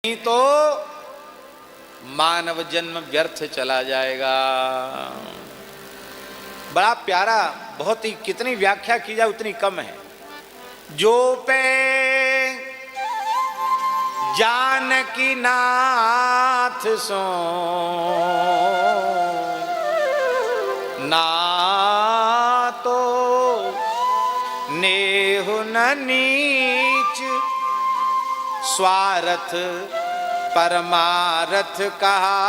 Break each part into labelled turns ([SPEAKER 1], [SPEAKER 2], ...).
[SPEAKER 1] नहीं तो मानव जन्म व्यर्थ चला जाएगा। बड़ा प्यारा, बहुत ही, कितनी व्याख्या की जाए उतनी कम है। जो पे जानकी नाथ सो ना तो नेहु न नीच स्वार्थ परमारथ कहा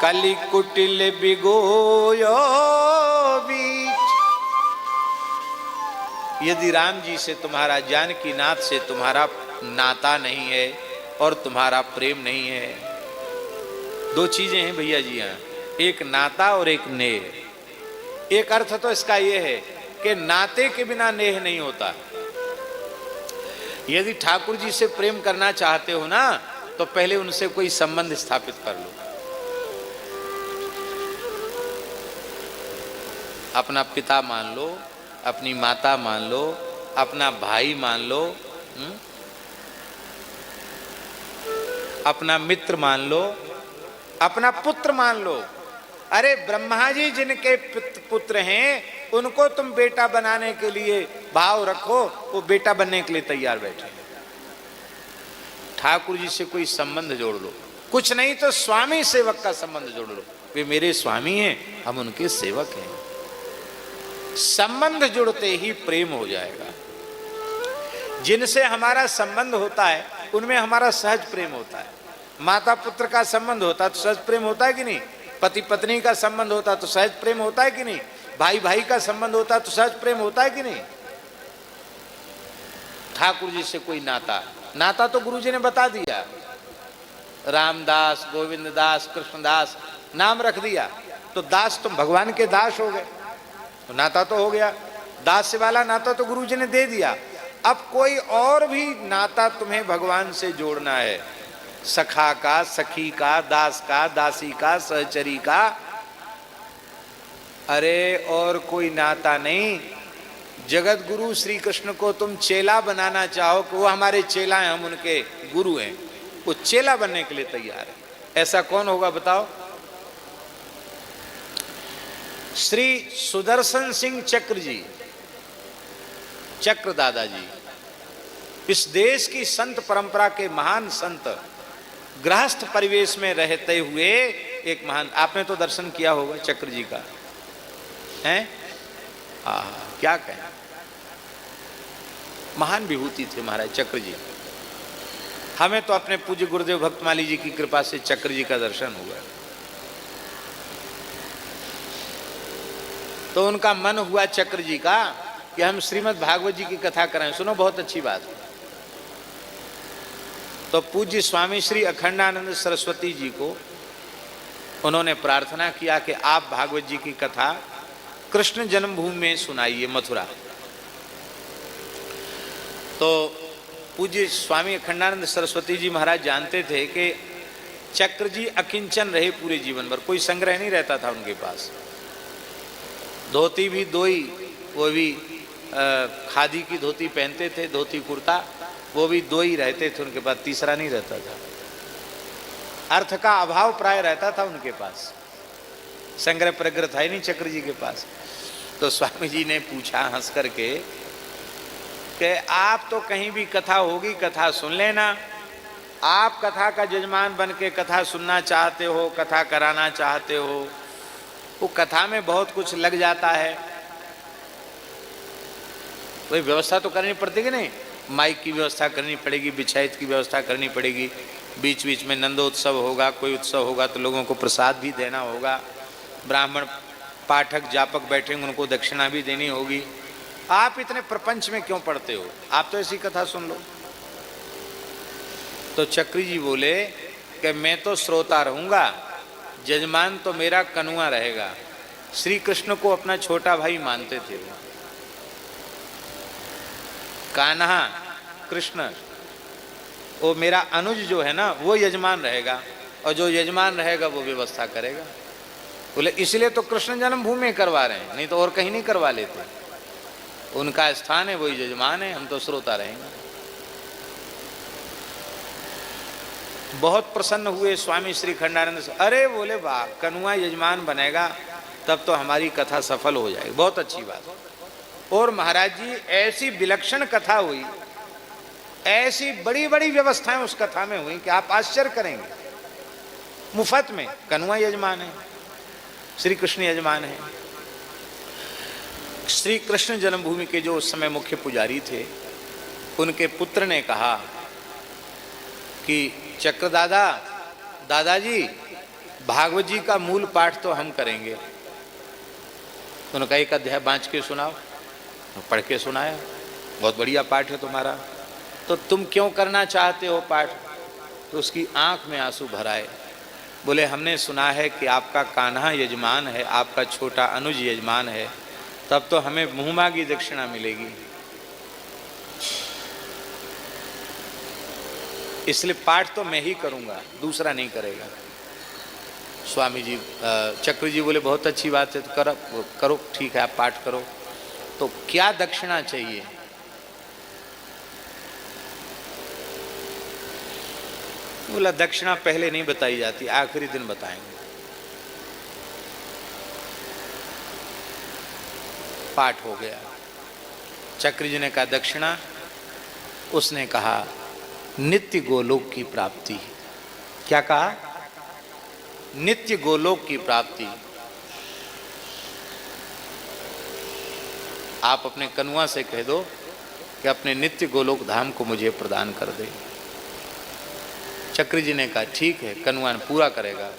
[SPEAKER 1] कलि कुटिल बिगोयो बीच। यदि राम जी से तुम्हारा, जानकी नाथ से तुम्हारा नाता नहीं है और तुम्हारा प्रेम नहीं है, दो चीजें हैं भैया जी यहाँ, एक नाता और एक नेह। एक अर्थ तो इसका यह है कि नाते के बिना नेह नहीं होता। यदि ठाकुर जी से प्रेम करना चाहते हो ना, तो पहले उनसे कोई संबंध स्थापित कर लो। अपना पिता मान लो, अपनी माता मान लो, अपना भाई मान लो, अपना मित्र मान लो, अपना पुत्र मान लो। अरे ब्रह्मा जी जिनके पुत्र हैं उनको तुम बेटा बनाने के लिए भाव रखो, वो बेटा बनने के लिए तैयार बैठे। ठाकुर जी से कोई संबंध जोड़ लो, कुछ नहीं तो स्वामी सेवक का संबंध जोड़ लो। वे मेरे स्वामी हैं, हम उनके सेवक हैं। संबंध जुड़ते ही प्रेम हो जाएगा। जिनसे हमारा संबंध होता है उनमें हमारा सहज प्रेम होता है। माता पुत्र का संबंध होता है तो सहज प्रेम होता है कि नहीं? पति पत्नी का संबंध होता है तो सहज प्रेम होता है कि नहीं? भाई भाई का संबंध होता है तो सहज प्रेम होता है कि नहीं? ठाकुर जी से कोई नाता, नाता तो गुरु जी ने बता दिया, रामदास, गोविंद दास, कृष्णदास नाम रख दिया, तो दास तुम भगवान के दास हो गए, तो नाता तो हो गया। दास वाला नाता तो गुरु जी ने दे दिया। अब कोई और भी नाता तुम्हें भगवान से जोड़ना है, सखा का, सखी का, दास का, दासी का, सहचरी का, अरे और कोई नाता नहीं। जगत गुरु श्री कृष्ण को तुम चेला बनाना चाहो कि वो हमारे चेला हैं, हम उनके गुरु हैं, वो चेला बनने के लिए तैयार है। ऐसा कौन होगा बताओ? श्री सुदर्शन सिंह चक्र जी, चक्र दादाजी, इस देश की संत परंपरा के महान संत, गृहस्थ परिवेश में रहते हुए एक महान, आपने तो दर्शन किया होगा चक्र जी का, हैं? क्या कहें, महान विभूति थे महाराज चक्र जी। हमें तो अपने पूज्य गुरुदेव भक्तमाली जी की कृपा से चक्र जी का दर्शन हुआ, तो उनका मन हुआ चक्र जी का कि हम श्रीमद् भागवत जी की कथा करें। सुनो, बहुत अच्छी बात। तो पूज्य स्वामी श्री अखंडानंद सरस्वती जी को उन्होंने प्रार्थना किया कि आप भागवत जी की कथा कृष्ण जन्मभूमि में सुनाइए, मथुरा। तो पूज्य स्वामी अखंडानंद सरस्वती जी महाराज जानते थे कि चक्र जी अकिंचन रहे पूरे जीवन भर, कोई संग्रह नहीं रहता था उनके पास। धोती भी दो ही, वो भी खादी की धोती पहनते थे, धोती कुर्ता, वो भी दो ही रहते थे उनके पास, तीसरा नहीं रहता था। अर्थ का अभाव प्राय रहता था उनके पास, संग्रह प्रग्रह था ही नहीं चक्र जी के पास। तो स्वामी जी ने पूछा हंस करके कि आप तो कहीं भी कथा होगी, कथा सुन लेना। आप कथा का जजमान बन के कथा सुनना चाहते हो, कथा कराना चाहते हो, वो कथा में बहुत कुछ लग जाता है, कोई व्यवस्था तो करनी पड़ती कि नहीं? माइक की व्यवस्था करनी पड़ेगी, बिछाइत की व्यवस्था करनी पड़ेगी, बीच बीच में नंदोत्सव होगा, कोई उत्सव होगा तो लोगों को प्रसाद भी देना होगा, ब्राह्मण पाठक जापक बैठेंगे उनको दक्षिणा भी देनी होगी। आप इतने प्रपंच में क्यों पढ़ते हो? आप तो ऐसी कथा सुन लो। तो चक्री जी बोले कि मैं तो श्रोता रहूंगा, जजमान तो मेरा कनुआ रहेगा। श्री कृष्ण को अपना छोटा भाई मानते थे वो, कान्हा कृष्ण, वो मेरा अनुज जो है ना वो यजमान रहेगा, और जो यजमान रहेगा वो व्यवस्था करेगा। बोले इसलिए तो कृष्ण जन्मभूमि में करवा रहे हैं, नहीं तो और कहीं नहीं करवा लेते। उनका स्थान है, वही यजमान है, हम तो श्रोता रहेंगे। बहुत प्रसन्न हुए स्वामी श्री खंडानंद से। अरे बोले वाह, कनुआ यजमान बनेगा तब तो हमारी कथा सफल हो जाएगी, बहुत अच्छी बात। और महाराज जी ऐसी विलक्षण कथा हुई, ऐसी बड़ी बड़ी व्यवस्थाएं उस कथा में हुई कि आप आश्चर्य करेंगे। मुफ्त में कनुआ यजमान है, श्री कृष्ण यजमान है। श्री कृष्ण जन्मभूमि के जो उस समय मुख्य पुजारी थे, उनके पुत्र ने कहा कि चक्र दादाजी भागवत जी का मूल पाठ तो हम करेंगे। उन्होंने कहा एक अध्याय बांच के सुनाओ। पढ़ के सुनाया, बहुत बढ़िया पाठ है तुम्हारा, तो तुम क्यों करना चाहते हो पाठ? तो उसकी आंख में आंसू भर आए। बोले हमने सुना है कि आपका कान्हा यजमान है, आपका छोटा अनुज यजमान है, तब तो हमें मुँह मांगी दक्षिणा मिलेगी, इसलिए पाठ तो मैं ही करूंगा, दूसरा नहीं करेगा। स्वामी जी चक्र जी बोले बहुत अच्छी बात है, तो करो ठीक है, आप पाठ करो। तो क्या दक्षिणा चाहिए? बोला दक्षिणा पहले नहीं बताई जाती, आखिरी दिन बताएंगे। पाठ हो गया। चक्र जी ने कहा दक्षिणा? उसने कहा नित्य गोलोक की प्राप्ति। क्या कहा? नित्य गोलोक की प्राप्ति। आप अपने कनुआ से कह दो कि अपने नित्य गोलोक धाम को मुझे प्रदान कर दे। चक्र जी ने कहा ठीक है, कनुआ पूरा करेगा।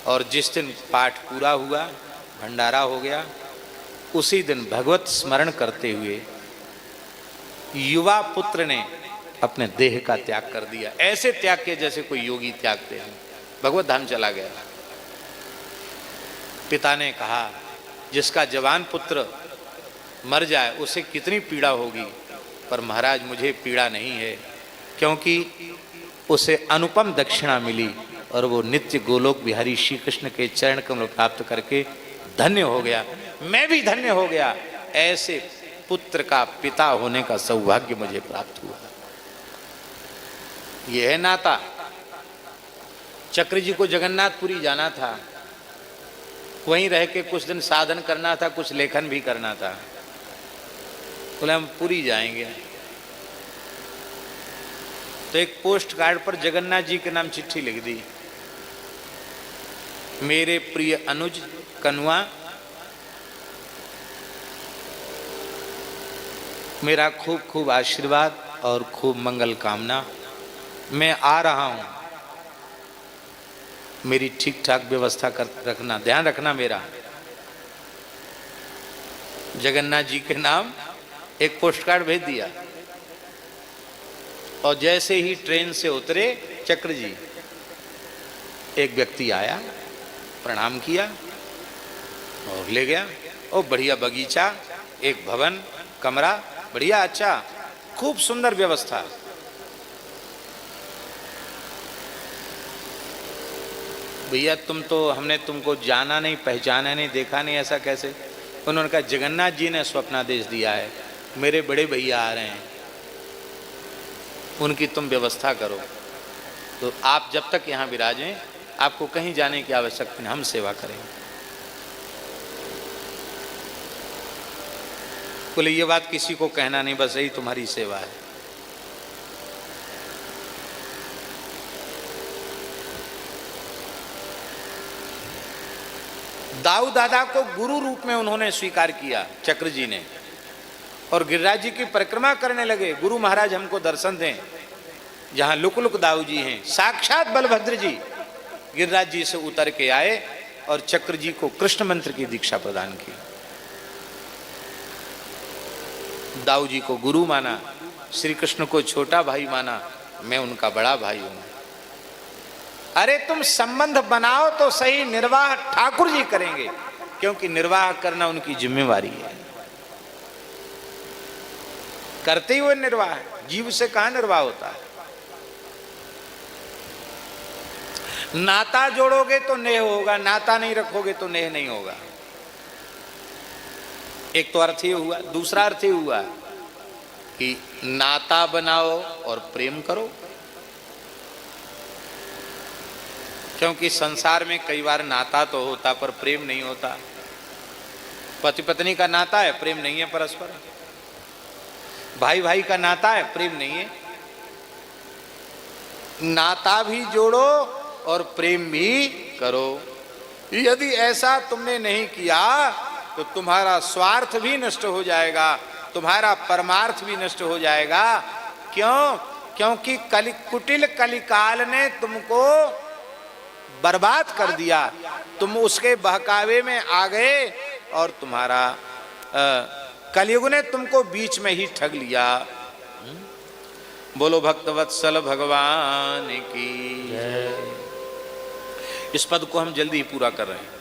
[SPEAKER 1] और जिस दिन पाठ पूरा हुआ, भंडारा हो गया, उसी दिन भगवत स्मरण करते हुए युवा पुत्र ने अपने देह का त्याग कर दिया। ऐसे त्याग किया जैसे कोई योगी त्यागते हैं। भगवत धाम चला गया। पिता ने कहा जिसका जवान पुत्र मर जाए उसे कितनी पीड़ा होगी, पर महाराज मुझे पीड़ा नहीं है, क्योंकि उसे अनुपम दक्षिणा मिली और वो नित्य गोलोक बिहारी श्री कृष्ण के चरण कमल प्राप्त करके धन्य हो गया। मैं भी धन्य हो गया, ऐसे पुत्र का पिता होने का सौभाग्य मुझे प्राप्त हुआ। यह है नाता। चक्र जी को जगन्नाथपुरी जाना था, वहीं रह के कुछ दिन साधन करना था, कुछ लेखन भी करना था। बोले हम पुरी जाएंगे। तो एक पोस्ट कार्ड पर जगन्नाथ जी के नाम चिट्ठी लिख दी। मेरे प्रिय अनुज कनुआ, मेरा खूब खूब आशीर्वाद और खूब मंगल कामना। मैं आ रहा हूं, मेरी ठीक ठाक व्यवस्था कर रखना, ध्यान रखना मेरा। जगन्नाथ जी के नाम एक पोस्ट कार्ड भेज दिया। और जैसे ही ट्रेन से उतरे चक्र जी, एक व्यक्ति आया, प्रणाम किया और ले गया। और बढ़िया बगीचा, एक भवन, कमरा बढ़िया, अच्छा, खूब सुंदर व्यवस्था। भैया तुम तो, हमने तुमको जाना नहीं, पहचाना नहीं, देखा नहीं, ऐसा कैसे? उन्होंने कहा जगन्नाथ जी ने स्वप्नादेश दिया है, मेरे बड़े भैया आ रहे हैं, उनकी तुम व्यवस्था करो। तो आप जब तक यहाँ विराजें, आपको कहीं जाने की आवश्यकता नहीं, हम सेवा करेंगे। बोले ये बात किसी को कहना नहीं, बस यही तुम्हारी सेवा है। दाऊ दादा को गुरु रूप में उन्होंने स्वीकार किया चक्र जी ने, और गिरिराज जी की परिक्रमा करने लगे। गुरु महाराज हमको दर्शन दें, जहां लुक लुक दाऊ जी हैं। साक्षात बलभद्र जी गिरिराज जी से उतर के आए और चक्र जी को कृष्ण मंत्र की दीक्षा प्रदान की। दाऊ जी को गुरु माना, श्री कृष्ण को छोटा भाई माना, मैं उनका बड़ा भाई हूं। अरे तुम संबंध बनाओ तो सही, निर्वाह ठाकुर जी करेंगे, क्योंकि निर्वाह करना उनकी जिम्मेवारी है। करते ही वो निर्वाह, जीव से कहां निर्वाह होता है। नाता जोड़ोगे तो नेह होगा, नाता नहीं रखोगे तो नेह नहीं होगा। एक तो अर्थ ये हुआ। दूसरा अर्थ ये हुआ कि नाता बनाओ और प्रेम करो। क्योंकि संसार में कई बार नाता तो होता पर प्रेम नहीं होता। पति पत्नी का नाता है, प्रेम नहीं है परस्पर। भाई भाई का नाता है, प्रेम नहीं है। नाता भी जोड़ो और प्रेम भी करो। यदि ऐसा तुमने नहीं किया तो तुम्हारा स्वार्थ भी नष्ट हो जाएगा, तुम्हारा परमार्थ भी नष्ट हो जाएगा। क्यों? क्योंकि कुटिल कलिकाल ने तुमको बर्बाद कर दिया, तुम उसके बहकावे में आ गए और तुम्हारा कलयुग ने तुमको बीच में ही ठग लिया। बोलो भक्तवत्सल भगवान की। इस पद को हम जल्दी ही पूरा कर रहे हैं।